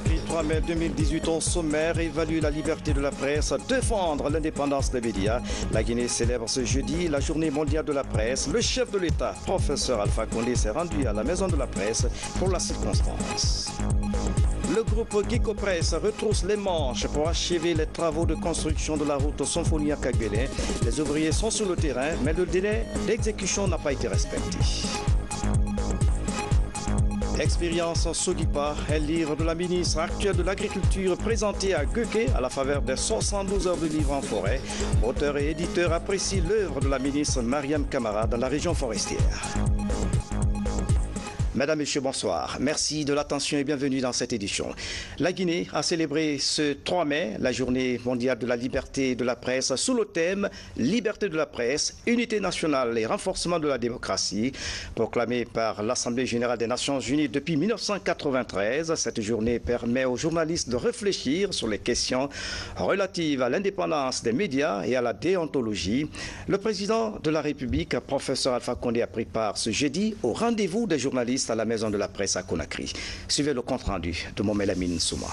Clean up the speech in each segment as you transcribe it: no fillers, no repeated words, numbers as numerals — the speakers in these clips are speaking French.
Conakry, 3 mai 2018, au sommaire, évalue la liberté de la presse, défendre l'indépendance des médias. La Guinée célèbre ce jeudi la journée mondiale de la presse. Le chef de l'État, professeur Alpha Condé, s'est rendu à la maison de la presse pour la circonstance. Le groupe Guico Presse retrousse les manches pour achever les travaux de construction de la route Sonfonia-Kagbélé. Les ouvriers sont sur le terrain, mais le délai d'exécution n'a pas été respecté. Expérience Sogipa est le livre de la ministre actuelle de l'Agriculture présenté à Guéké à la faveur des 72 heures de livre en forêt. Auteur et éditeur apprécient l'œuvre de la ministre Mariam Kamara dans la région forestière. Mesdames, Messieurs, bonsoir. Merci de l'attention et bienvenue dans cette édition. La Guinée a célébré ce 3 mai la journée mondiale de la liberté de la presse sous le thème « Liberté de la presse, unité nationale et renforcement de la démocratie » proclamée par l'Assemblée générale des Nations unies depuis 1993. Cette journée permet aux journalistes de réfléchir sur les questions relatives à l'indépendance des médias et à la déontologie. Le président de la République, professeur Alpha Condé, a pris part ce jeudi au rendez-vous des journalistes à la maison de la presse à Conakry. Suivez le compte-rendu de Momelamine Souma.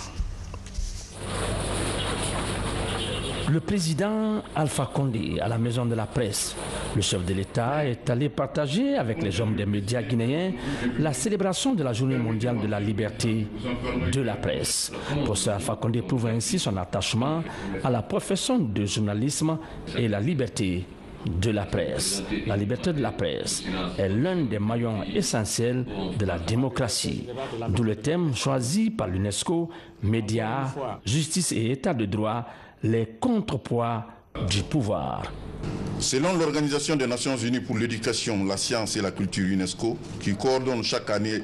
Le président Alpha Condé à la maison de la presse. Le chef de l'État est allé partager avec les hommes des médias guinéens la célébration de la journée mondiale de la liberté de la presse. Professeur Alpha Condé prouve ainsi son attachement à la profession de journalisme et la liberté de la presse. La liberté de la presse est l'un des maillons essentiels de la démocratie, d'où le thème choisi par l'UNESCO, médias, justice et état de droit, les contrepoids du pouvoir. Selon l'Organisation des Nations Unies pour l'éducation, la science et la culture UNESCO, qui coordonne chaque année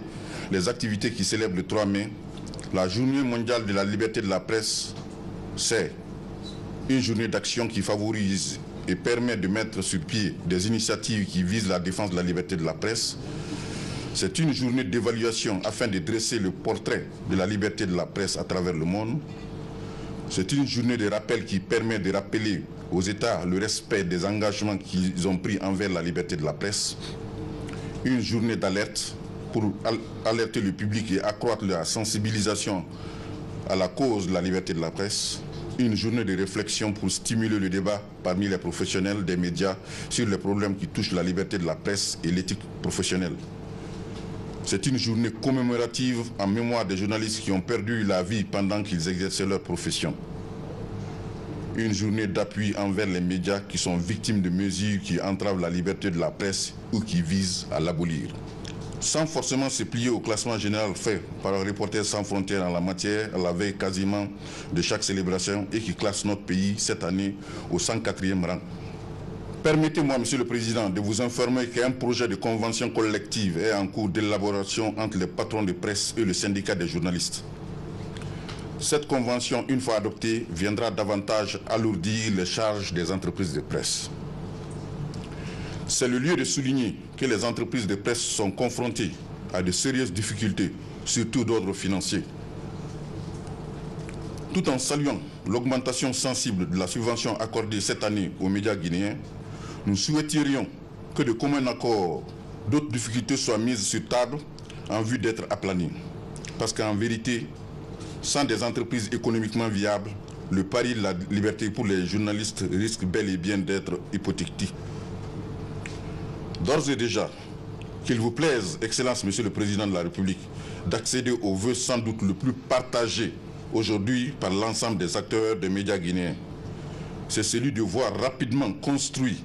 les activités qui célèbrent le 3 mai, la journée mondiale de la liberté de la presse, c'est une journée d'action qui favorise et permet de mettre sur pied des initiatives qui visent la défense de la liberté de la presse. C'est une journée d'évaluation afin de dresser le portrait de la liberté de la presse à travers le monde. C'est une journée de rappel qui permet de rappeler aux États le respect des engagements qu'ils ont pris envers la liberté de la presse. Une journée d'alerte pour alerter le public et accroître la sensibilisation à la cause de la liberté de la presse. Une journée de réflexion pour stimuler le débat parmi les professionnels des médias sur les problèmes qui touchent la liberté de la presse et l'éthique professionnelle. C'est une journée commémorative en mémoire des journalistes qui ont perdu la vie pendant qu'ils exerçaient leur profession. Une journée d'appui envers les médias qui sont victimes de mesures qui entravent la liberté de la presse ou qui visent à l'abolir. Sans forcément se plier au classement général fait par Reporters sans frontières en la matière, à la veille quasiment de chaque célébration et qui classe notre pays cette année au 104e rang. Permettez-moi, Monsieur le Président, de vous informer qu'un projet de convention collective est en cours d'élaboration entre les patrons de presse et le syndicat des journalistes. Cette convention, une fois adoptée, viendra davantage alourdir les charges des entreprises de presse. C'est le lieu de souligner que les entreprises de presse sont confrontées à de sérieuses difficultés, surtout d'ordre financier. Tout en saluant l'augmentation sensible de la subvention accordée cette année aux médias guinéens, nous souhaiterions que de commun accord d'autres difficultés soient mises sur table en vue d'être aplanies. Parce qu'en vérité, sans des entreprises économiquement viables, le pari de la liberté pour les journalistes risque bel et bien d'être hypothétique. D'ores et déjà, qu'il vous plaise, Excellence, Monsieur le Président de la République, d'accéder au vœu sans doute le plus partagé aujourd'hui par l'ensemble des acteurs des médias guinéens. C'est celui de voir rapidement construit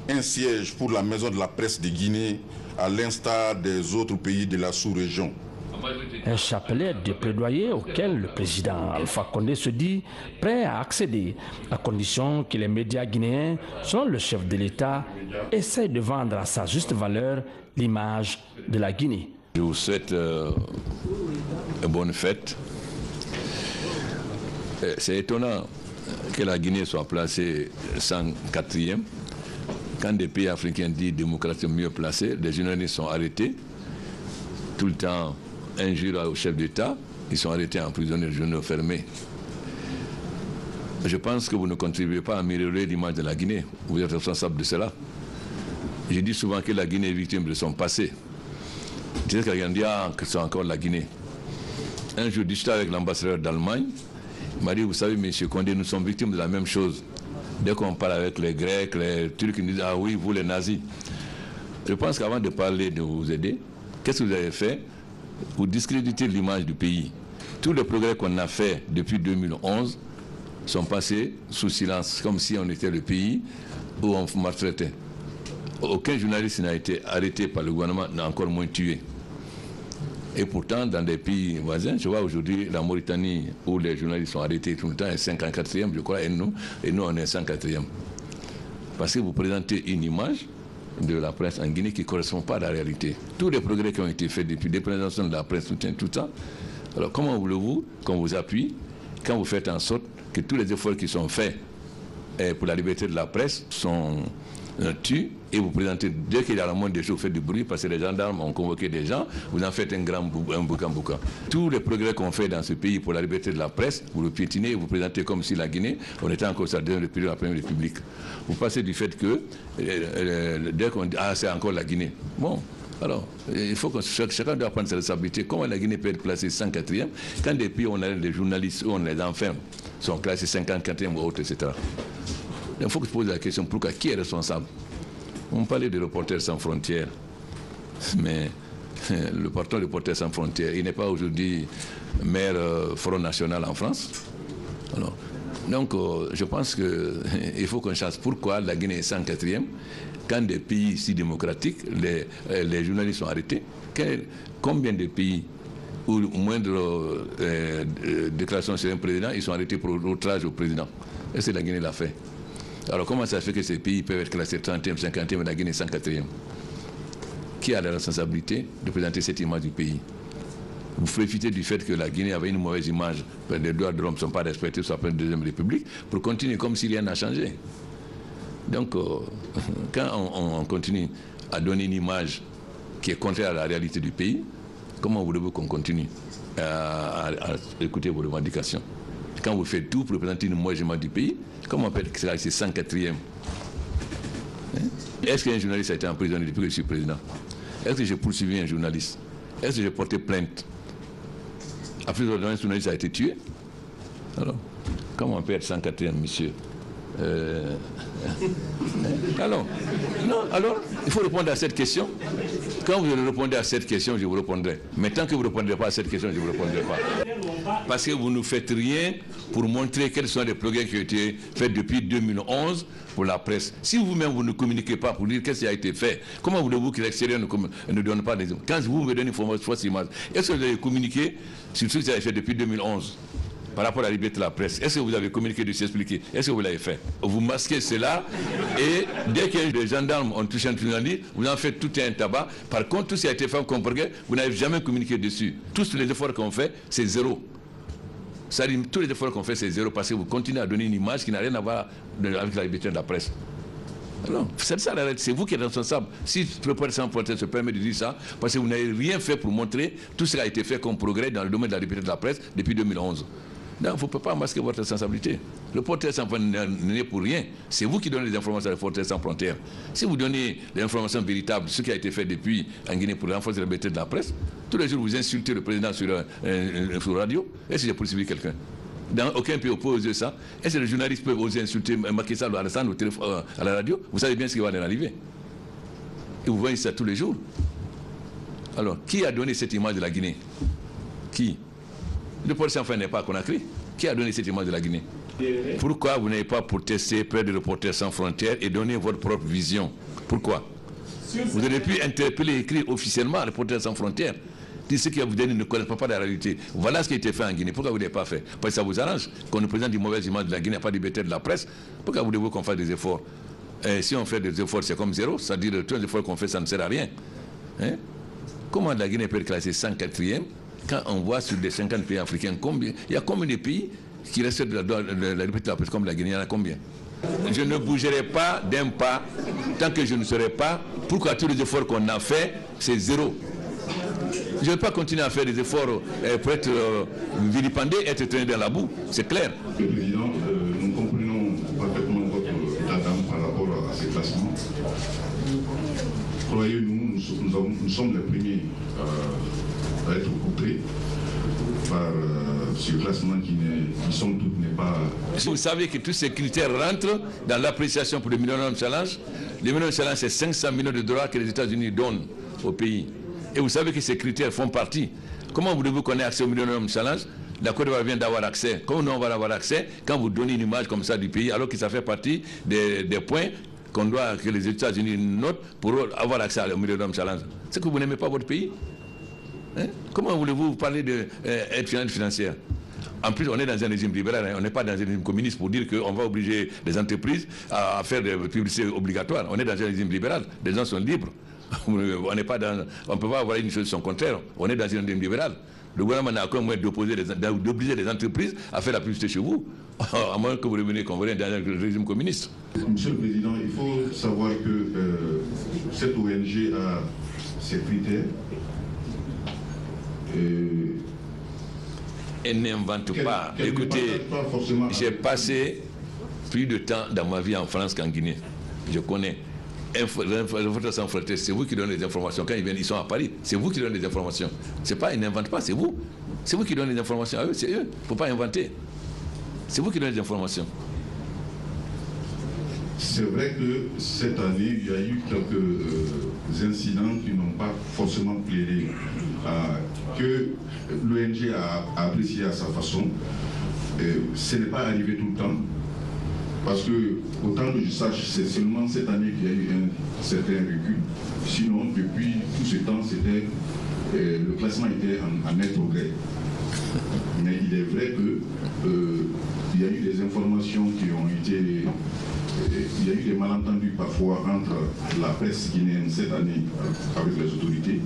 un siège pour la maison de la presse de Guinée, à l'instar des autres pays de la sous-région. Un chapelet de plaidoyer auquel le président Alpha Condé se dit prêt à accéder, à condition que les médias guinéens, selon le chef de l'État, essayent de vendre à sa juste valeur l'image de la Guinée. Je vous souhaite une bonne fête. C'est étonnant que la Guinée soit placée 104e. Quand des pays africains disent démocratie mieux placée, les journalistes sont arrêtés. Tout le temps, injure au chef d'État, ils sont arrêtés, emprisonnés, les journaux fermés. Je pense que vous ne contribuez pas à améliorer l'image de la Guinée. Vous êtes responsable de cela. Je dis souvent que la Guinée est victime de son passé. Je dis que c'est encore la Guinée. un jour discutant avec l'ambassadeur d'Allemagne, il m'a dit, vous savez, M. Condé, nous sommes victimes de la même chose. Dès qu'on parle avec les Grecs, les Turcs, ils nous disent, ah oui, vous les nazis. Je pense qu'avant de parler de vous aider, qu'est-ce que vous avez fait pour discréditer l'image du pays? Tous les progrès qu'on a fait depuis 2011 sont passés sous silence, comme si on était le pays où on maltraitait. Aucun journaliste n'a été arrêté par le gouvernement, n'a encore moins tué. Et pourtant, dans des pays voisins, je vois aujourd'hui la Mauritanie, où les journalistes sont arrêtés tout le temps, est 54e, je crois, et nous on est 104e. Parce que vous présentez une image de la presse en Guinée qui ne correspond pas à la réalité. Tous les progrès qui ont été faits depuis la présentation de la presse, tout ça. Alors comment voulez-vous qu'on vous appuie quand vous faites en sorte que tous les efforts qui sont faits pour la liberté de la presse sont tués et vous présentez, dès qu'il y a la moindre des choses, vous faites du bruit parce que les gendarmes ont convoqué des gens, vous en faites un boucan. Tous les progrès qu'on fait dans ce pays pour la liberté de la presse, vous le piétinez et vous présentez comme si la Guinée, on était encore sur la deuxième république, la première république. Vous passez du fait que, dès qu'on dit, ah c'est encore la Guinée. Bon. Alors, il faut que chacun doit prendre ses responsabilités. Comment la Guinée peut être classée 104e quand des pays où on a des journalistes, où on les enferme, sont classés 54e ou autres, etc. Il faut que je pose la question, pourquoi? Qui est responsable? On parlait de Reporters sans frontières, mais le patron de Reporters sans frontières, il n'est pas aujourd'hui maire Front National en France. Alors, donc, je pense qu'il faut qu'on cherche pourquoi la Guinée est 104e. Quand des pays si démocratiques, les journalistes sont arrêtés, combien de pays où moindre déclaration sur un président, ils sont arrêtés pour outrage au président? Et c'est la Guinée l'a fait. Alors comment ça fait que ces pays peuvent être classés 30e, 50e et la Guinée 104e? Qui a la responsabilité de présenter cette image du pays? Vous profitez du fait que la Guinée avait une mauvaise image, les droits de l'homme ne sont pas respectés sur la deuxième république, pour continuer comme si rien n'a changé. Donc, quand on continue à donner une image qui est contraire à la réalité du pays, comment voulez-vous qu'on continue à écouter vos revendications? Quand vous faites tout pour représenter une mauvaise image du pays, comment on peut être classé 104e? Est-ce qu'un journaliste a été emprisonné depuis que je suis président? Est-ce que j'ai poursuivi un journaliste? Est-ce que j'ai porté plainte? Après, un journaliste a été tué? Alors, comment on peut être 104e, monsieur? Alors, non, alors, il faut répondre à cette question. Quand vous répondez à cette question, je vous répondrai. Mais tant que vous ne répondrez pas à cette question, je ne vous répondrai pas. Parce que vous ne faites rien pour montrer quels sont les progrès qui ont été faits depuis 2011 pour la presse. Si vous-même, vous ne communiquez pas pour dire qu'est-ce qui a été fait, comment voulez-vous que l'extérieur ne donne pas des... Quand vous me donnez une fausse image, est-ce que vous avez communiqué sur ce que vous avez fait depuis 2011 par rapport à la liberté de la presse? Est-ce que vous avez communiqué de s'expliquer? Est-ce que vous l'avez fait? Vous masquez cela et dès que les gendarmes ont touché un journaliste, vous en faites tout un tabac. Par contre, tout ce qui a été fait comme progrès, vous n'avez jamais communiqué dessus. Tous les efforts qu'on fait, c'est zéro. Ça dit, tous les efforts qu'on fait, c'est zéro parce que vous continuez à donner une image qui n'a rien à voir avec la liberté de la presse. Non, c'est ça la réalité, c'est vous qui êtes responsable. Si Reporters sans frontières se permet de dire ça, parce que vous n'avez rien fait pour montrer tout ce qui a été fait comme progrès dans le domaine de la liberté de la presse depuis 2011. Non, vous ne pouvez pas masquer votre responsabilité. Reporters sans frontières n'est pour rien. C'est vous qui donnez les informations à Reporters sans frontières. Si vous donnez les informations véritables, ce qui a été fait depuis en Guinée pour renforcer la liberté de la presse, tous les jours vous insultez le président sur radio, est-ce que j'ai poursuivi quelqu'un? Dans aucun pays peut oser ça. Est-ce que les journalistes peuvent oser insulter Macky Sall à la radio? Vous savez bien ce qui va en arriver. Et vous voyez ça tous les jours. Alors, qui a donné cette image de la Guinée? Qui? Le policier enfin n'est pas à Conakry. Qui a donné cette image de la Guinée? Pourquoi vous n'avez pas protesté près de Reporters sans frontières et donné votre propre vision? Pourquoi? Vous auriez pu interpeller et écrire officiellement Reporters sans frontières. Dire ce que vous donnez ne connaissent pas la réalité. Voilà ce qui a été fait en Guinée. Pourquoi vous ne l'avez pas fait? Parce que ça vous arrange qu'on nous présente une mauvaise image de la Guinée, pas de liberté de la presse. Pourquoi voulez-vous qu'on fasse des efforts? Si on fait des efforts, c'est comme zéro. C'est-à-dire que tous les efforts qu'on fait, ça ne sert à rien. Hein? Comment la Guinée peut être classée 104e quand on voit sur les 50 pays africains combien? Il y a combien de pays qui respectent la liberté de la presse comme la Guinée? Il y en a combien? Je ne bougerai pas d'un pas tant que je ne serai pas. Pourquoi tous les efforts qu'on a fait, c'est zéro? Je ne vais pas continuer à faire des efforts pour être vilipendé, être traîné dans la boue. C'est clair. Monsieur le Président, nous comprenons parfaitement votre attente par rapport à ces classements. Croyez-nous, nous sommes les premiers à être outrés. par ce classement qui somme toute n'est pas... Vous savez que tous ces critères rentrent dans l'appréciation pour le Millennium Challenge. Le Millennium Challenge, c'est 500 millions de dollars que les États-Unis donnent au pays. Et vous savez que ces critères font partie. Comment voulez-vous qu'on ait accès au Millennium Challenge? La Côte d'Ivoire vient d'avoir accès. Comment nous on va avoir accès quand vous donnez une image comme ça du pays, alors que ça fait partie des points que les États-Unis notent pour avoir accès au Millennium Challenge? C'est que vous n'aimez pas votre pays. Hein? Comment voulez-vous parler d'aide financière? En plus, on est dans un régime libéral, on n'est pas dans un régime communiste pour dire qu'on va obliger les entreprises à faire des publicités obligatoires. On est dans un régime libéral, les gens sont libres. On ne peut pas avoir une chose son contraire. On est dans un régime libéral. Le gouvernement n'a aucun moyen d'obliger les entreprises à faire la publicité chez vous, à moins que vous reveniez dans un régime communiste. Monsieur le Président, il faut savoir que cette ONG a ses critères. Elle n'invente pas. Écoutez, j'ai passé plus de temps dans ma vie en France qu'en Guinée. Je connais. Reporters sans frontières, c'est vous qui donnez les informations. Quand ils viennent, ils sont à Paris. C'est vous qui donnez les informations. C'est pas, ils n'inventent pas, c'est vous. C'est vous qui donnez les informations à eux, c'est eux. Il ne faut pas inventer. C'est vous qui donnez les informations. C'est vrai que cette année, il y a eu quelques incidents qui n'ont pas forcément plaidé que l'ONG a apprécié à sa façon. Ce n'est pas arrivé tout le temps. Parce que, autant que je sache, c'est seulement cette année qu'il y a eu un certain recul. Sinon, depuis tout ce temps, le classement était en net progrès. Mais il est vrai qu'il y a eu des informations qui ont été... Il y a eu des malentendus parfois entre la presse guinéenne cette année avec les autorités.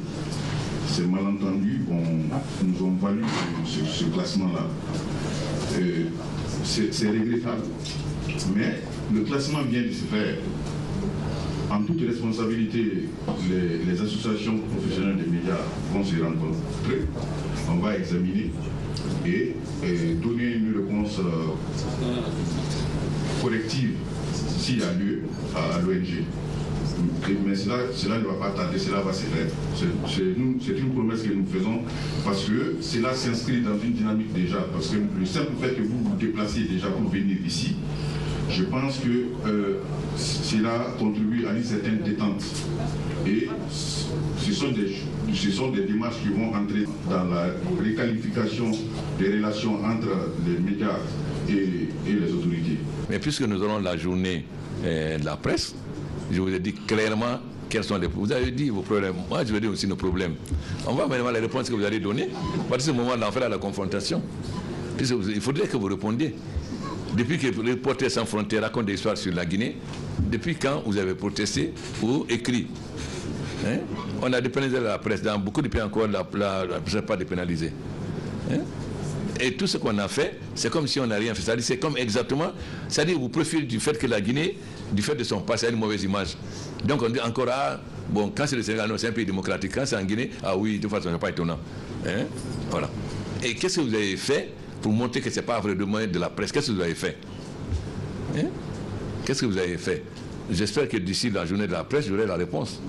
Ces malentendus nous ont valu ce classement-là. C'est regrettable. Mais le classement vient de se faire. En toute responsabilité, les associations professionnelles des médias vont se rencontrer. On va examiner et donner une réponse corrective s'il y a lieu à l'ONG. Mais cela ne va pas tarder, cela va se faire. C'est une promesse que nous faisons parce que cela s'inscrit dans une dynamique déjà. Parce que le simple fait que vous vous déplacez déjà pour venir ici, je pense que cela contribue à une certaine détente. Et ce sont des démarches qui vont entrer dans la réqualification des relations entre les médias et les autorités. Mais puisque nous aurons la journée de la presse, je vous ai dit clairement quels sont les problèmes. Vous avez dit vos problèmes. Moi, je vais dire aussi nos problèmes. On va maintenant les réponses que vous allez donner. À partir de ce moment-là, on fera la confrontation. Il faudrait que vous répondiez. Depuis que les Reporters sans frontières racontent des histoires sur la Guinée, depuis quand vous avez protesté ou écrit? Hein? On a dépénalisé la presse. Dans beaucoup de pays encore, la presse n'est pas dépénalisée. Hein? Et tout ce qu'on a fait, c'est comme si on n'a rien fait. C'est comme exactement, c'est-à-dire vous profitez du fait que la Guinée, du fait de son passé, a une mauvaise image. Donc on dit encore, bon, quand c'est le Sénégal, non, c'est un pays démocratique. Quand c'est en Guinée, oui, de toute façon, ce n'est pas étonnant. Hein? Voilà. Et qu'est-ce que vous avez fait pour montrer que ce n'est pas vrai de la presse? Qu'est-ce que vous avez fait? Hein? Qu'est-ce que vous avez fait? J'espère que d'ici la journée de la presse, j'aurai la réponse.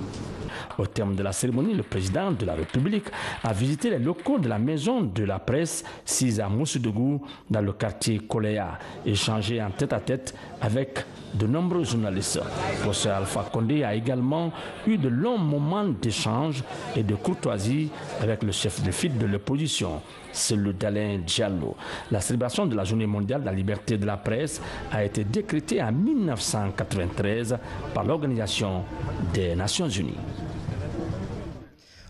Au terme de la cérémonie, le président de la République a visité les locaux de la maison de la presse sise à Moussoudogou dans le quartier Koléa, échangé en tête-à-tête avec de nombreux journalistes. Professeur Alpha Condé a également eu de longs moments d'échange et de courtoisie avec le chef de file de l'opposition, celui d'Alain Diallo. La célébration de la Journée mondiale de la liberté de la presse a été décrétée en 1993 par l'Organisation des Nations Unies.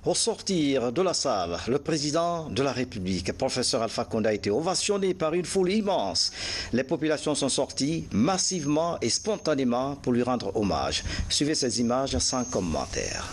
Au sortir de la salle, le président de la République, professeur Alpha Condé, a été ovationné par une foule immense. Les populations sont sorties massivement et spontanément pour lui rendre hommage. Suivez ces images sans commentaire.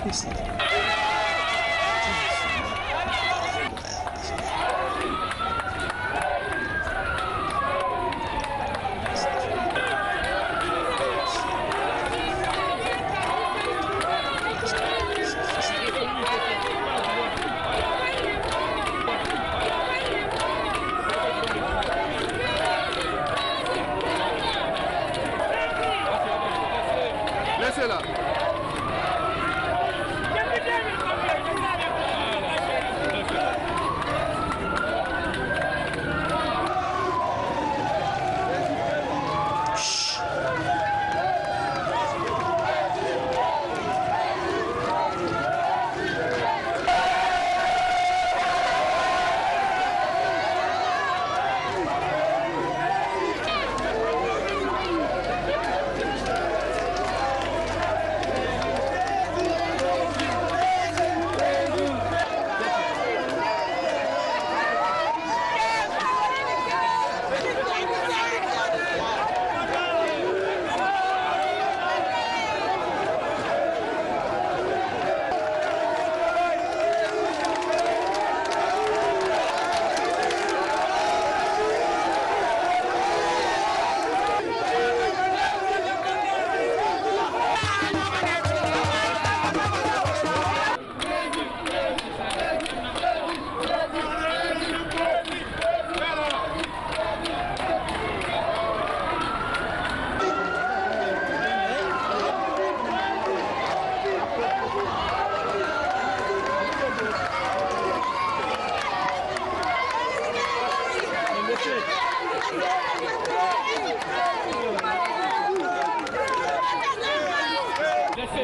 Laissez-la.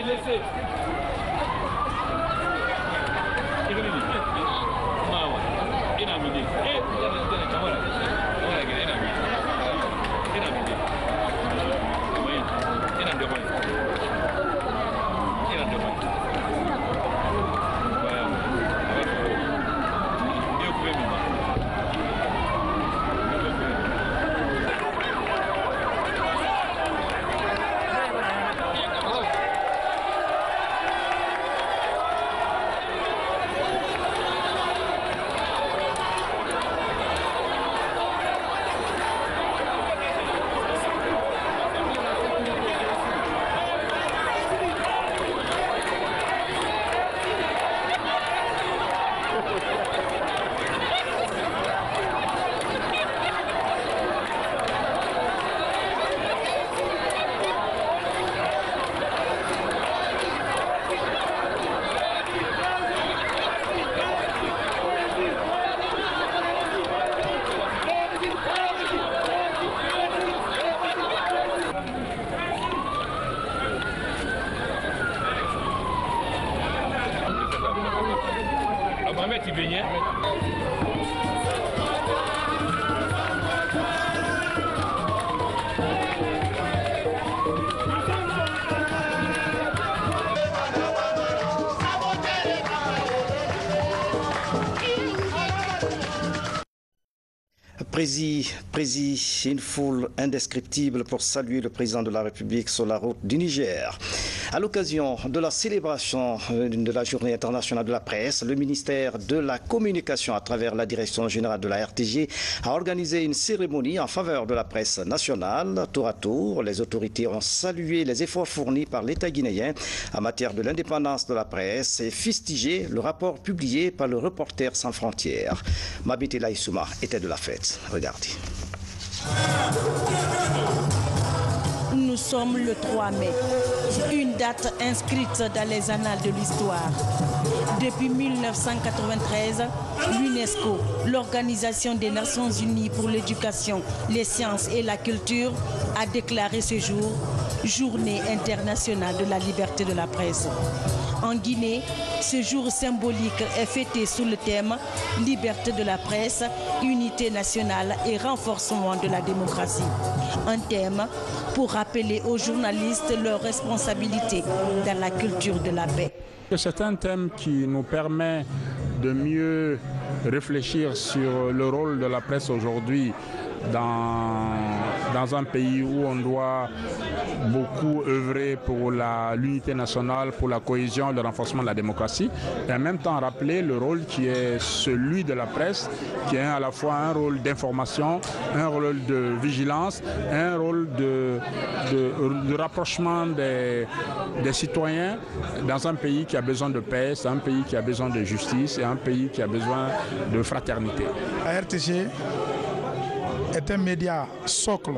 Laissez. Prési, une foule indescriptible pour saluer le président de la République sur la route du Niger. À l'occasion de la célébration de la Journée internationale de la presse, le ministère de la Communication, à travers la Direction générale de la RTG, a organisé une cérémonie en faveur de la presse nationale. Tour à tour, les autorités ont salué les efforts fournis par l'État guinéen en matière de l'indépendance de la presse et fustigé le rapport publié par le Reporters sans frontières. Mabité Laïsouma était de la fête. Regardez. Nous sommes le 3 mai, une date inscrite dans les annales de l'histoire. Depuis 1993, l'UNESCO, l'Organisation des Nations Unies pour l'éducation, les sciences et la culture, a déclaré ce jour Journée internationale de la liberté de la presse. En Guinée, ce jour symbolique est fêté sous le thème « Liberté de la presse, unité nationale et renforcement de la démocratie ». Un thème pour rappeler aux journalistes leurs responsabilités dans la culture de la paix. C'est un thème qui nous permet de mieux réfléchir sur le rôle de la presse aujourd'hui dans dans un pays où on doit beaucoup œuvrer pour l'unité nationale, pour la cohésion, le renforcement de la démocratie, et en même temps rappeler le rôle qui est celui de la presse, qui est à la fois un rôle d'information, un rôle de vigilance, un rôle de rapprochement des citoyens dans un pays qui a besoin de paix, c'est un pays qui a besoin de justice et un pays qui a besoin de fraternité. La RTG est un média socle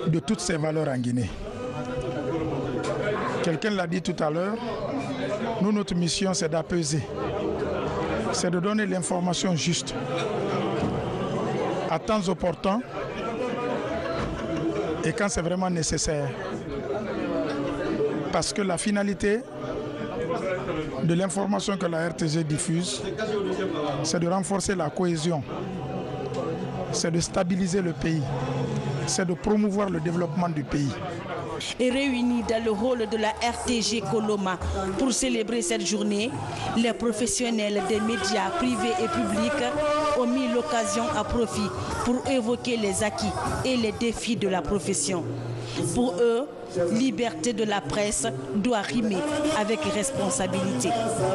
de toutes ces valeurs en Guinée. Quelqu'un l'a dit tout à l'heure, nous, notre mission, c'est d'apaiser, c'est de donner l'information juste, à temps opportun et quand c'est vraiment nécessaire. Parce que la finalité de l'information que la RTG diffuse, c'est de renforcer la cohésion, c'est de stabiliser le pays, c'est de promouvoir le développement du pays. Et réunis dans le hall de la RTG Koloma pour célébrer cette journée, les professionnels des médias privés et publics ont mis l'occasion à profit pour évoquer les acquis et les défis de la profession. Pour eux, liberté de la presse doit rimer avec responsabilité.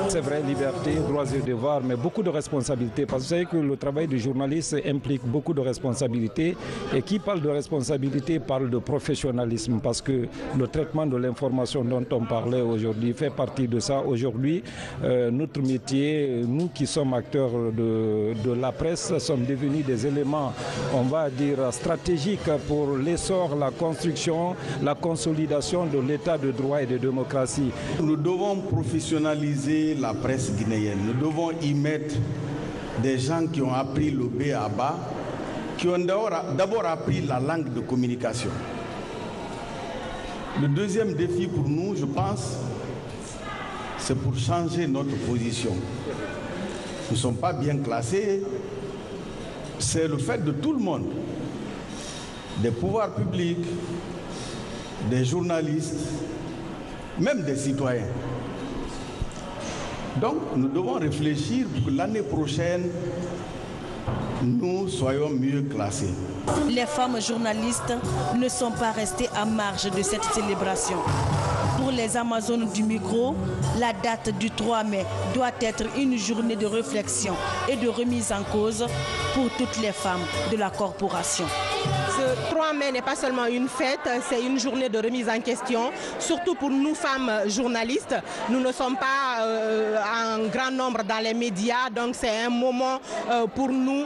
C'est vrai, liberté, droits et devoirs, mais beaucoup de responsabilités. Parce que vous savez que le travail du journaliste implique beaucoup de responsabilités. Et qui parle de responsabilité parle de professionnalisme. Parce que le traitement de l'information dont on parlait aujourd'hui fait partie de ça. Aujourd'hui, notre métier, nous qui sommes acteurs de la presse, sommes devenus des éléments, on va dire, stratégiques pour l'essor, la construction, la consolidation de l'état de droit et de démocratie. Nous devons professionnaliser la presse guinéenne. Nous devons y mettre des gens qui ont appris le B.A.B.A., qui ont d'abord appris la langue de communication. Le deuxième défi pour nous, je pense, c'est pour changer notre position. Nous ne sommes pas bien classés. C'est le fait de tout le monde, des pouvoirs publics, des journalistes, même des citoyens. Donc nous devons réfléchir pour que l'année prochaine, nous soyons mieux classés. Les femmes journalistes ne sont pas restées à marge de cette célébration. Pour les Amazones du micro, la date du 3 mai doit être une journée de réflexion et de remise en cause pour toutes les femmes de la corporation. Ce 3 mai n'est pas seulement une fête, c'est une journée de remise en question, surtout pour nous femmes journalistes. Nous ne sommes pas en grand nombre dans les médias, donc c'est un moment pour nous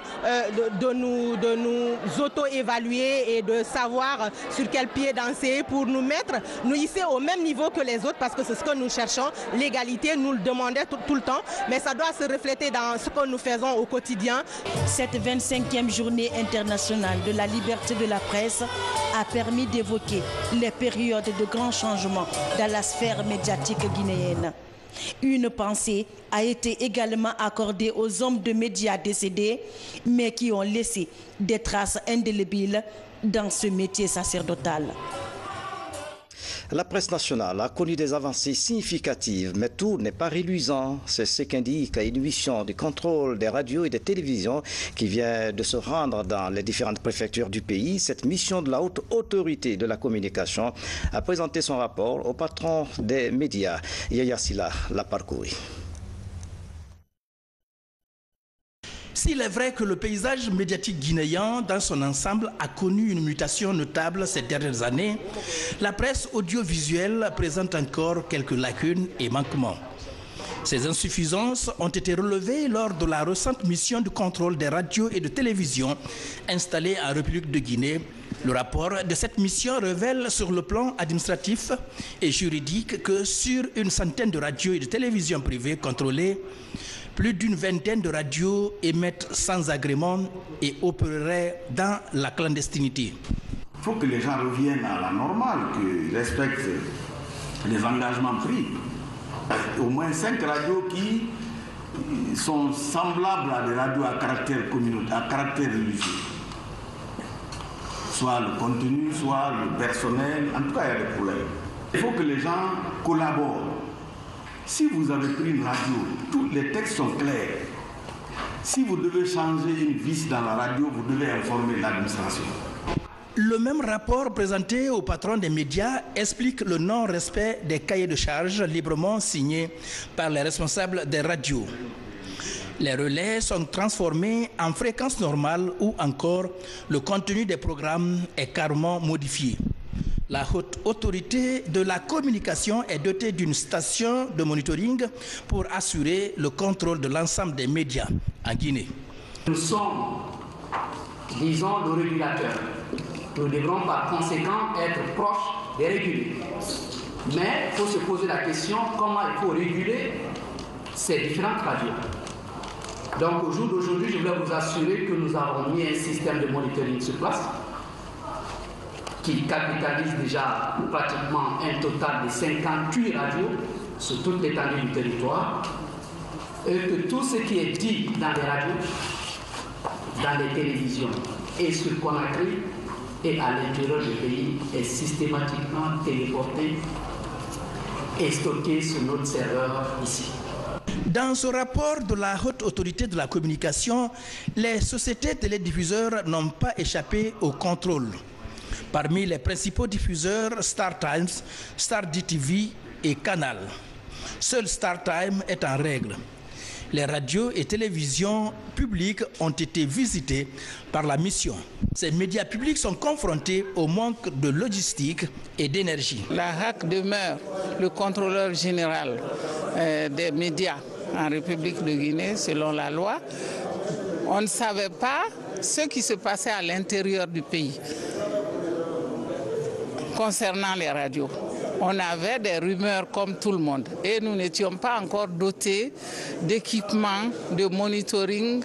de nous auto-évaluer et de savoir sur quel pied danser pour nous hisser au même niveau que les autres, parce que c'est ce que nous cherchons. L'égalité, nous le demandons tout le temps, mais ça doit se refléter dans ce que nous faisons au quotidien. Cette 25e journée internationale de la liberté de la presse a permis d'évoquer les périodes de grands changements dans la sphère médiatique guinéenne. Une pensée a été également accordée aux hommes de médias décédés, mais qui ont laissé des traces indélébiles dans ce métier sacerdotal. La presse nationale a connu des avancées significatives, mais tout n'est pas reluisant. C'est ce qu'indique une mission de contrôle des radios et des télévisions qui vient de se rendre dans les différentes préfectures du pays. Cette mission de la haute autorité de la communication a présenté son rapport au patron des médias. Yaya Silla l'a parcouru. S'il est vrai que le paysage médiatique guinéen dans son ensemble a connu une mutation notable ces dernières années, la presse audiovisuelle présente encore quelques lacunes et manquements. Ces insuffisances ont été relevées lors de la récente mission de contrôle des radios et de télévision installée en République de Guinée. Le rapport de cette mission révèle sur le plan administratif et juridique que sur une centaine de radios et de télévisions privées contrôlées, plus d'une vingtaine de radios émettent sans agrément et opéreraient dans la clandestinité. Il faut que les gens reviennent à la normale, qu'ils respectent les engagements pris. Au moins 5 radios qui sont semblables à des radios à caractère communautaire, à caractère religieux. Soit le contenu, soit le personnel, en tout cas il y a des problèmes. Il faut que les gens collaborent. Si vous avez pris une radio, tous les textes sont clairs. Si vous devez changer une vis dans la radio, vous devez informer l'administration. Le même rapport présenté au patron des médias explique le non-respect des cahiers de charges librement signés par les responsables des radios. Les relais sont transformés en fréquences normales ou encore le contenu des programmes est carrément modifié. La haute autorité de la communication est dotée d'une station de monitoring pour assurer le contrôle de l'ensemble des médias en Guinée. Nous sommes, disons, le régulateur. Nous devrons par conséquent être proches des régulés. Mais il faut se poser la question comment il faut réguler ces différentes radios. Donc au jour d'aujourd'hui, je voulais vous assurer que nous avons mis un système de monitoring sur place qui capitalise déjà pratiquement un total de 58 radios sur toute l'étendue du territoire et que tout ce qui est dit dans les radios, dans les télévisions et sur Conakry et à l'intérieur du pays est systématiquement téléporté et stocké sur notre serveur ici. Dans ce rapport de la haute autorité de la communication, les sociétés télédiffuseurs n'ont pas échappé au contrôle. Parmi les principaux diffuseurs, Star Times, Star DTV et Canal. Seul Star Time est en règle. Les radios et télévisions publiques ont été visitées par la mission. Ces médias publics sont confrontés au manque de logistique et d'énergie. La HAC demeure le contrôleur général des médias en République de Guinée, selon la loi. On ne savait pas ce qui se passait à l'intérieur du pays concernant les radios. On avait des rumeurs comme tout le monde et nous n'étions pas encore dotés d'équipements de monitoring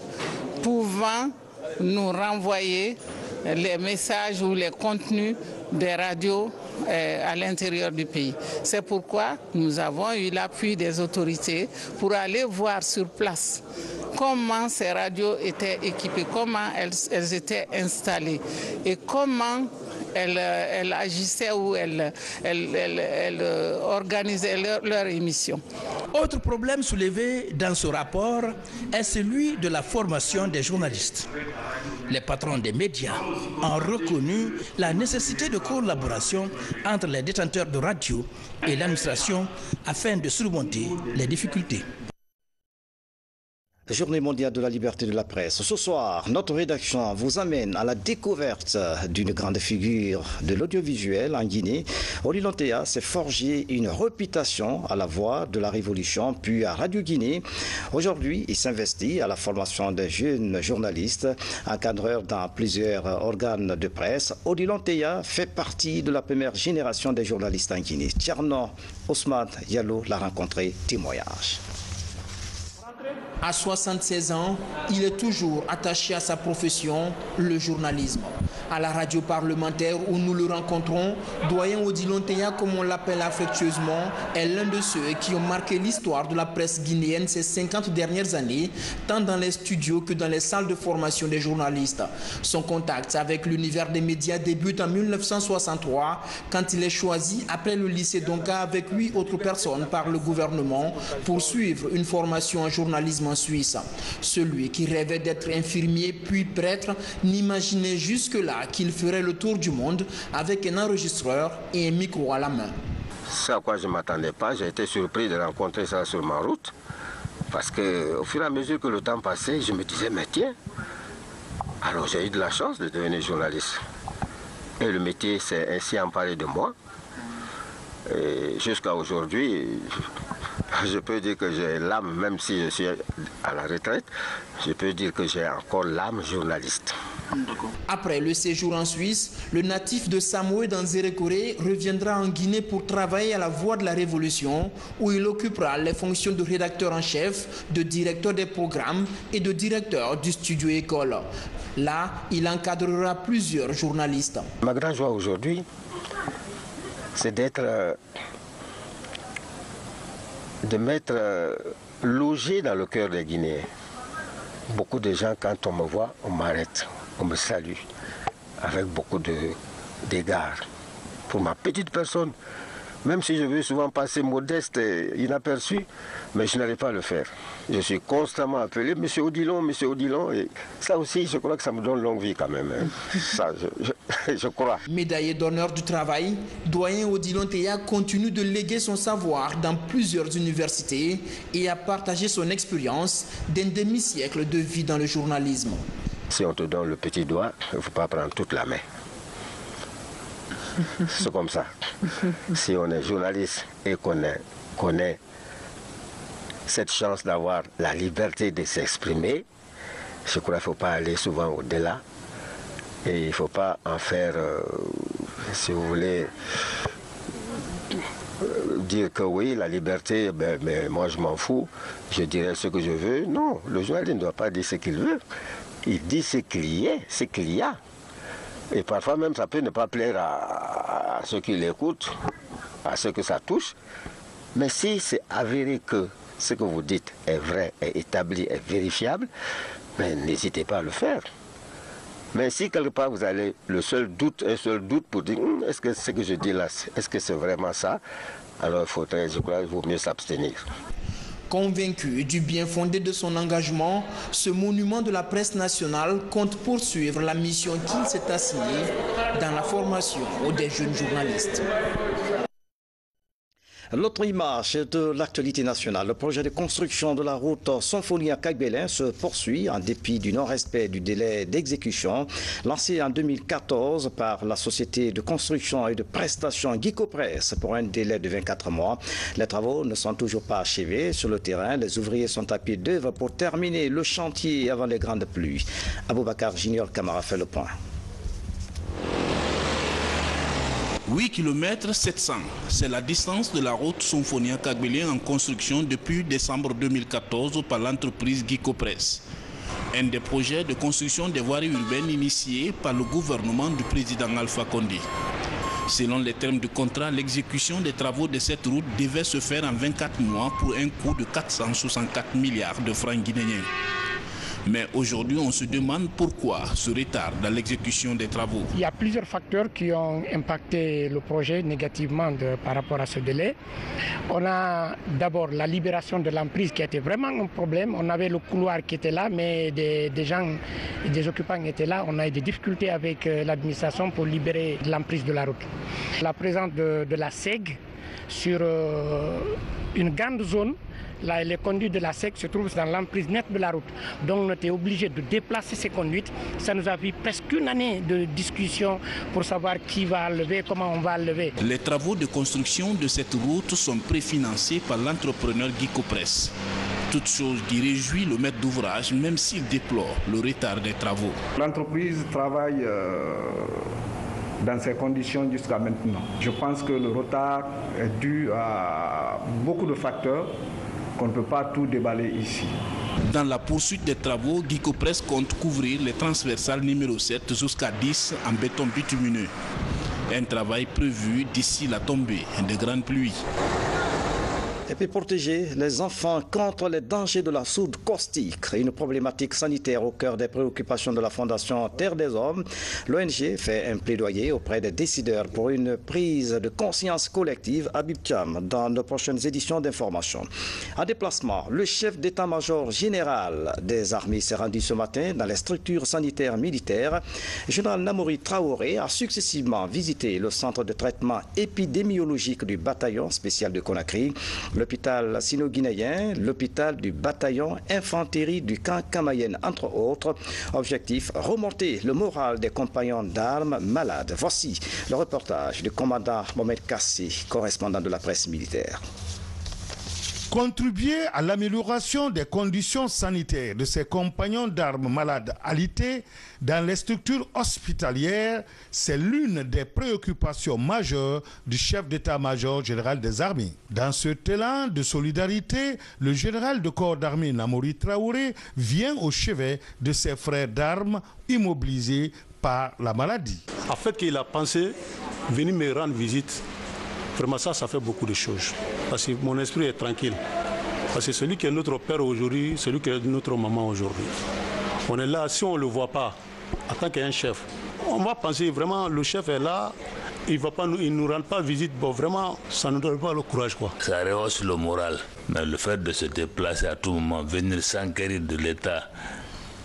pouvant nous renvoyer les messages ou les contenus des radios à l'intérieur du pays. C'est pourquoi nous avons eu l'appui des autorités pour aller voir sur place comment ces radios étaient équipées, comment elles étaient installées et comment elles agissaient ou elles organisaient leur émission. Autre problème soulevé dans ce rapport est celui de la formation des journalistes. Les patrons des médias ont reconnu la nécessité de collaboration entre les détenteurs de radio et l'administration afin de surmonter les difficultés. Journée mondiale de la liberté de la presse. Ce soir, notre rédaction vous amène à la découverte d'une grande figure de l'audiovisuel en Guinée. Oli Lontéa s'est forgé une réputation à la voix de la Révolution, puis à Radio Guinée. Aujourd'hui, il s'investit à la formation des jeunes journalistes, encadreurs dans plusieurs organes de presse. Oli Lontéa fait partie de la première génération des journalistes en Guinée. Tcherno Ousmane Diallo l'a rencontré, témoignage. À 76 ans, il est toujours attaché à sa profession, le journalisme. À la radio parlementaire où nous le rencontrons, doyen Oli Lontéa, comme on l'appelle affectueusement, est l'un de ceux qui ont marqué l'histoire de la presse guinéenne ces 50 dernières années, tant dans les studios que dans les salles de formation des journalistes. Son contact avec l'univers des médias débute en 1963, quand il est choisi, après le lycée d'Onka, avec 8 autres personnes par le gouvernement, pour suivre une formation en journalisme en Suisse. Celui qui rêvait d'être infirmier puis prêtre n'imaginait jusque-là qu'il ferait le tour du monde avec un enregistreur et un micro à la main. C'est à quoi je ne m'attendais pas. J'ai été surpris de rencontrer ça sur ma route. Parce qu'au fur et à mesure que le temps passait, je me disais, mais tiens, alors j'ai eu de la chance de devenir journaliste. Et le métier s'est ainsi emparé de moi. Et jusqu'à aujourd'hui, je peux dire que j'ai l'âme, même si je suis à la retraite, je peux dire que j'ai encore l'âme journaliste. Après le séjour en Suisse, le natif de Samoé dans Zérékoré reviendra en Guinée pour travailler à la Voix de la Révolution, où il occupera les fonctions de rédacteur en chef, de directeur des programmes et de directeur du studio école. Là, il encadrera plusieurs journalistes. Ma grande joie aujourd'hui, c'est de m'être logé dans le cœur des Guinéens. Beaucoup de gens, quand on me voit, on m'arrête, on me salue, avec beaucoup d'égards. Pour ma petite personne, Même si je veux souvent passer modeste et inaperçu, mais je n'arrive pas à le faire. Je suis constamment appelé Monsieur Odilon, et ça aussi, je crois que ça me donne longue vie quand même. Hein. Ça, je crois. Médaillé d'honneur du travail, doyen Odilon Teya continue de léguer son savoir dans plusieurs universités et à partager son expérience d'un demi-siècle de vie dans le journalisme. Si on te donne le petit doigt, il ne faut pas prendre toute la main. C'est comme ça. Si on est journaliste et qu'on connaît cette chance d'avoir la liberté de s'exprimer, je crois qu'il ne faut pas aller souvent au-delà. Et il ne faut pas en faire, si vous voulez, dire que oui, la liberté, mais moi je m'en fous, je dirai ce que je veux. Non, le journaliste ne doit pas dire ce qu'il veut. Il dit ce qu'il y a. Et parfois même, ça peut ne pas plaire à ceux qui l'écoutent, à ceux que ça touche. Mais si c'est avéré que ce que vous dites est vrai, est établi, est vérifiable, n'hésitez pas à le faire. Mais si quelque part vous avez un seul doute pour dire est-ce que ce que je dis là, est-ce que c'est vraiment ça, alors je crois qu'il vaut mieux s'abstenir. Convaincu du bien fondé de son engagement, ce monument de la presse nationale compte poursuivre la mission qu'il s'est assignée dans la formation des jeunes journalistes. L'autre image de l'actualité nationale, le projet de construction de la route Sonfonia-Kagbelin se poursuit en dépit du non-respect du délai d'exécution lancé en 2014 par la société de construction et de prestation Gicopress pour un délai de 24 mois. Les travaux ne sont toujours pas achevés sur le terrain. Les ouvriers sont à pied d'œuvre pour terminer le chantier avant les grandes pluies. Aboubacar Junior Camara fait le point. 8 km 700, c'est la distance de la route Sonfonia-Kagbelin en construction depuis décembre 2014 par l'entreprise Gicopress. Un des projets de construction des voiries urbaines initiés par le gouvernement du président Alpha Condé. Selon les termes du contrat, l'exécution des travaux de cette route devait se faire en 24 mois pour un coût de 464 milliards de francs guinéens. Mais aujourd'hui, on se demande pourquoi ce retard dans l'exécution des travaux. Il y a plusieurs facteurs qui ont impacté le projet négativement par rapport à ce délai. On a d'abord la libération de l'emprise qui a été vraiment un problème. On avait le couloir qui était là, mais des gens, des occupants étaient là. On a eu des difficultés avec l'administration pour libérer l'emprise de la route. La présence de la SEG sur une grande zone. Là, les conduites de la SEC se trouvent dans l'emprise nette de la route. Donc on était obligé de déplacer ces conduites. Ça nous a pris presque une année de discussion pour savoir qui va lever, comment on va lever. Les travaux de construction de cette route sont préfinancés par l'entrepreneur Gicopress. Toute chose qui réjouit le maître d'ouvrage, même s'il déplore le retard des travaux. L'entreprise travaille dans ces conditions jusqu'à maintenant. Je pense que le retard est dû à beaucoup de facteurs qu'on ne peut pas tout déballer ici. Dans la poursuite des travaux, Gicopress compte couvrir les transversales numéro 7 jusqu'à 10 en béton bitumineux. Un travail prévu d'ici la tombée de grandes pluies. Et puis protéger les enfants contre les dangers de la soude caustique, une problématique sanitaire au cœur des préoccupations de la Fondation Terre des Hommes. L'ONG fait un plaidoyer auprès des décideurs pour une prise de conscience collective à Bibcham dans nos prochaines éditions d'information. En déplacement, le chef d'état-major général des armées s'est rendu ce matin dans les structures sanitaires militaires. Le général Namori Traoré a successivement visité le centre de traitement épidémiologique du bataillon spécial de Conakry, l'hôpital sino-guinéen, l'hôpital du bataillon infanterie du camp Kamayenne, entre autres. Objectif, remonter le moral des compagnons d'armes malades. Voici le reportage du commandant Mohamed Kassi, correspondant de la presse militaire. Contribuer à l'amélioration des conditions sanitaires de ses compagnons d'armes malades alités dans les structures hospitalières, c'est l'une des préoccupations majeures du chef d'état-major général des armées. Dans ce élan de solidarité, le général de corps d'armée Namori Traoré vient au chevet de ses frères d'armes immobilisés par la maladie. En fait, qu'il a pensé venir me rendre visite. Vraiment, ça fait beaucoup de choses. Parce que mon esprit est tranquille. Parce que celui qui est notre père aujourd'hui, celui qui est notre maman aujourd'hui. On est là, si on ne le voit pas, en tant qu'un chef, on va penser vraiment le chef est là il ne nous rend pas visite. Bon, vraiment, ça ne nous donne pas le courage, quoi. Ça rehausse le moral. Mais le fait de se déplacer à tout moment, venir s'enquérir de l'état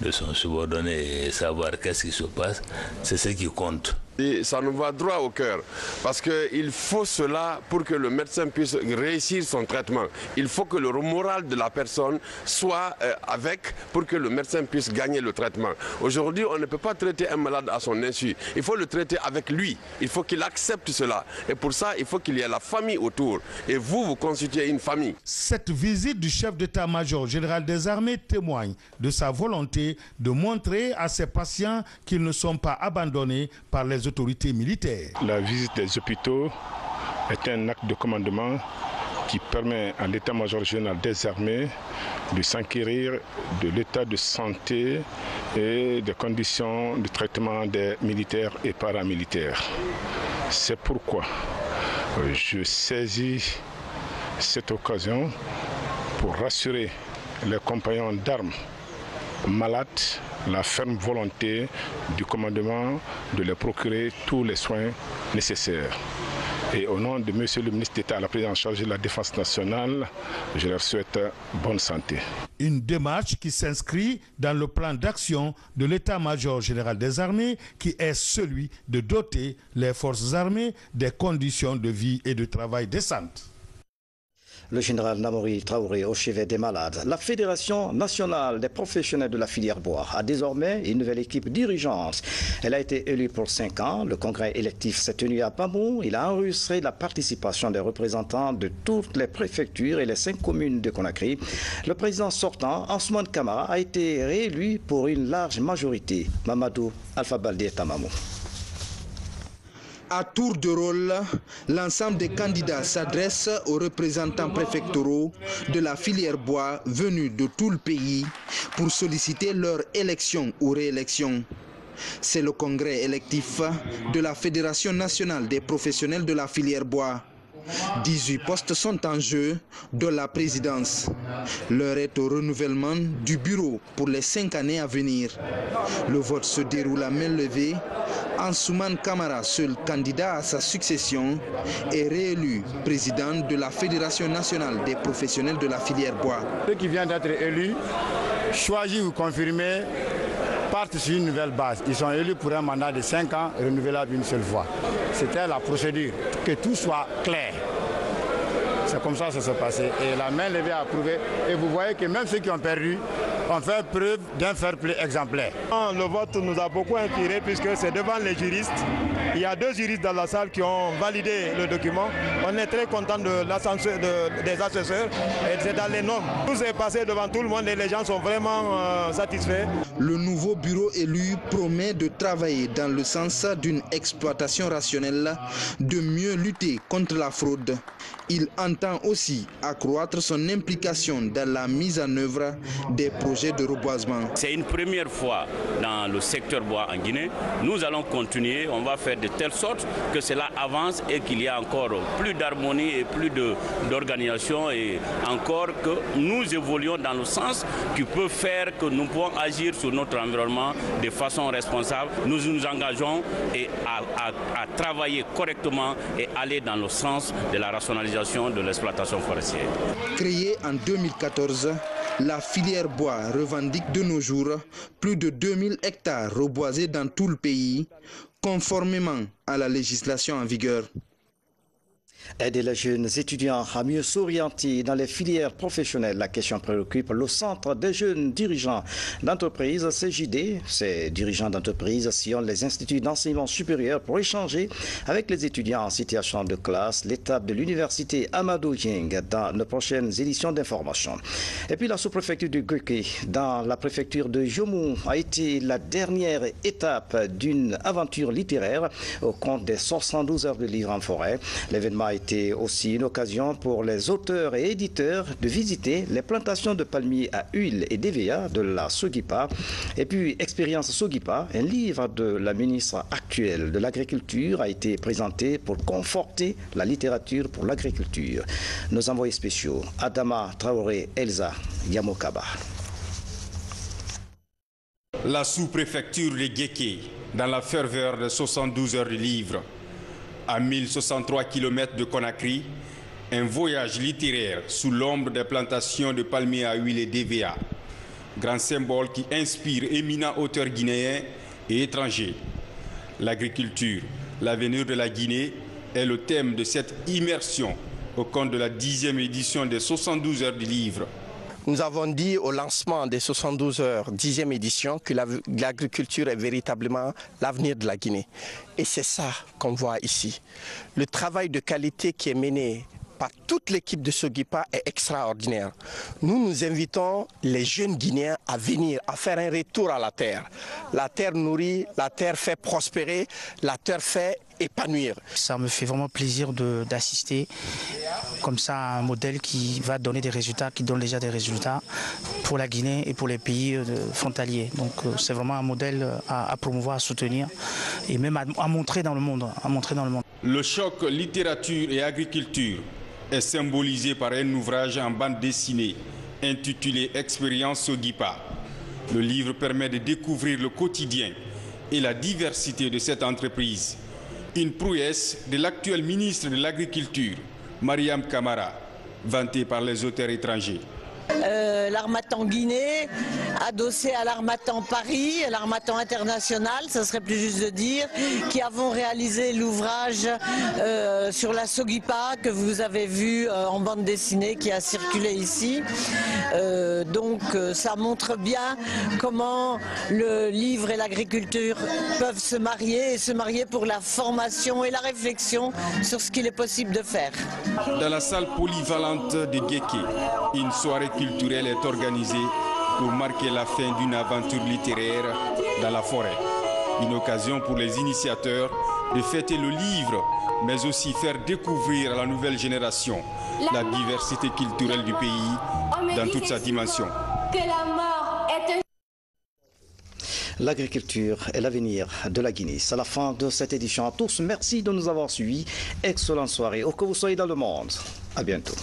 de son subordonné et savoir qu'est-ce qui se passe, c'est ce qui compte. Et ça nous va droit au cœur, parce qu'il faut cela pour que le médecin puisse réussir son traitement. Il faut que le moral de la personne soit avec pour que le médecin puisse gagner le traitement. Aujourd'hui, on ne peut pas traiter un malade à son insu. Il faut le traiter avec lui. Il faut qu'il accepte cela. Et pour ça, il faut qu'il y ait la famille autour. Et vous constituez une famille. Cette visite du chef d'état-major général des armées témoigne de sa volonté de montrer à ses patients qu'ils ne sont pas abandonnés par les autorités militaires. La visite des hôpitaux est un acte de commandement qui permet à l'état-major général des armées de s'enquérir de l'état de santé et des conditions de traitement des militaires et paramilitaires. C'est pourquoi je saisis cette occasion pour rassurer les compagnons d'armes malades, la ferme volonté du commandement de leur procurer tous les soins nécessaires. Et au nom de M. le ministre d'État à la présidence chargée de la Défense nationale, je leur souhaite bonne santé. Une démarche qui s'inscrit dans le plan d'action de l'état-major général des armées, qui est celui de doter les forces armées des conditions de vie et de travail décentes. Le général Namori Traoré au chevet des malades. La Fédération nationale des professionnels de la filière bois a désormais une nouvelle équipe dirigeante. Elle a été élue pour 5 ans. Le congrès électif s'est tenu à Bamou. Il a enregistré la participation des représentants de toutes les préfectures et les 5 communes de Conakry. Le président sortant, Ansoumane Camara, a été réélu pour une large majorité. Mamadou Alpha Baldé Tamamou. À tour de rôle, l'ensemble des candidats s'adresse aux représentants préfectoraux de la filière bois venus de tout le pays pour solliciter leur élection ou réélection. C'est le congrès électif de la Fédération nationale des professionnels de la filière bois. 18 postes sont en jeu, dont la présidence. L'heure est au renouvellement du bureau pour les 5 années à venir. Le vote se déroule à main levée. Ansoumane Camara, seul candidat à sa succession, est réélu président de la Fédération nationale des professionnels de la filière bois. Ceux qui viennent d'être élus, choisis ou confirmés, partent sur une nouvelle base. Ils sont élus pour un mandat de 5 ans, renouvelable une seule fois. C'était la procédure, que tout soit clair. C'est comme ça que ça s'est passé. Et la main levée a approuvé. Et vous voyez que même ceux qui ont perdu ont fait preuve d'un fair play exemplaire. Le vote nous a beaucoup inspiré puisque c'est devant les juristes. Il y a 2 juristes dans la salle qui ont validé le document. On est très content des assesseurs et c'est dans les normes. Tout s'est passé devant tout le monde et les gens sont vraiment satisfaits. Le nouveau bureau élu promet de travailler dans le sens d'une exploitation rationnelle, de mieux lutter contre la fraude. Il entend aussi accroître son implication dans la mise en œuvre des projets de reboisement. C'est une première fois dans le secteur bois en Guinée. Nous allons continuer, on va faire de telle sorte que cela avance et qu'il y ait encore plus d'harmonie et plus d'organisation et encore que nous évoluions dans le sens qui peut faire que nous pouvons agir sur notre environnement de façon responsable. Nous nous engageons à travailler correctement et aller dans le sens de la rationalisation de l'exploitation forestière. Créée en 2014, la filière bois revendique de nos jours plus de 2000 hectares reboisés dans tout le pays, conformément à la législation en vigueur. Aider les jeunes étudiants à mieux s'orienter dans les filières professionnelles. La question préoccupe le Centre des jeunes dirigeants d'entreprise, CJD. Ces dirigeants d'entreprise sillonnent les instituts d'enseignement supérieur pour échanger avec les étudiants en situation de classe, l'étape de l'université Amadou Dieng dans nos prochaines éditions d'information. Et puis la sous-préfecture de Goké dans la préfecture de Jomou a été la dernière étape d'une aventure littéraire au compte des 72 heures de livres en forêt. L'événement a été aussi une occasion pour les auteurs et éditeurs de visiter les plantations de palmiers à huile et d'EVA de la Sogipa. Et puis, Expérience Sogipa, un livre de la ministre actuelle de l'Agriculture, a été présenté pour conforter la littérature pour l'agriculture. Nos envoyés spéciaux, Adama Traoré, Elsa Yamokaba. La sous-préfecture de Guéké, dans la ferveur de 72 heures de livres, à 1063 km de Conakry, un voyage littéraire sous l'ombre des plantations de palmiers à huile et d'EVA, grand symbole qui inspire éminents auteurs guinéens et étrangers. L'agriculture, l'avenir de la Guinée est le thème de cette immersion au compte de la 10e édition des 72 heures du livre. Nous avons dit au lancement des 72 heures, 10e édition, que l'agriculture est véritablement l'avenir de la Guinée. Et c'est ça qu'on voit ici. Le travail de qualité qui est mené par toute l'équipe de Sogipa est extraordinaire. Nous invitons les jeunes Guinéens à venir, à faire un retour à la terre. La terre nourrit, la terre fait prospérer, la terre fait épanouir. Ça me fait vraiment plaisir d'assister comme ça à un modèle qui va donner des résultats, qui donne déjà des résultats pour la Guinée et pour les pays frontaliers. Donc c'est vraiment un modèle à promouvoir, à soutenir et même à montrer dans le monde. Le choc littérature et agriculture est symbolisé par un ouvrage en bande dessinée intitulé Expérience Sogipa. Le livre permet de découvrir le quotidien et la diversité de cette entreprise. Une prouesse de l'actuel ministre de l'Agriculture, Mariam Kamara, vantée par les auteurs étrangers. L'Harmattan Guinée, adossé à l'Harmattan Paris, l'Harmattan International, ce serait plus juste de dire, qui avons réalisé l'ouvrage sur la Sogipa que vous avez vu en bande dessinée qui a circulé ici. Donc ça montre bien comment le livre et l'agriculture peuvent se marier et se marier pour la formation et la réflexion sur ce qu'il est possible de faire. Dans la salle polyvalente de Guéké, une soirée culturelle est organisée pour marquer la fin d'une aventure littéraire dans la forêt. Une occasion pour les initiateurs de fêter le livre, mais aussi faire découvrir à la nouvelle génération la diversité culturelle du pays dans toute sa dimension. L'agriculture est l'avenir de la Guinée. C'est la fin de cette édition. À tous, merci de nous avoir suivis. Excellente soirée. Où que vous soyez dans le monde. À bientôt.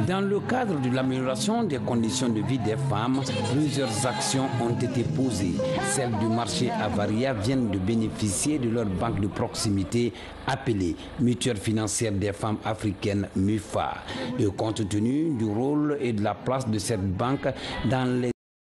Dans le cadre de l'amélioration des conditions de vie des femmes, plusieurs actions ont été posées. Celles du marché Avaria viennent de bénéficier de leur banque de proximité appelée Mutuelle financière des femmes africaines MUFA. Et compte tenu du rôle et de la place de cette banque dans les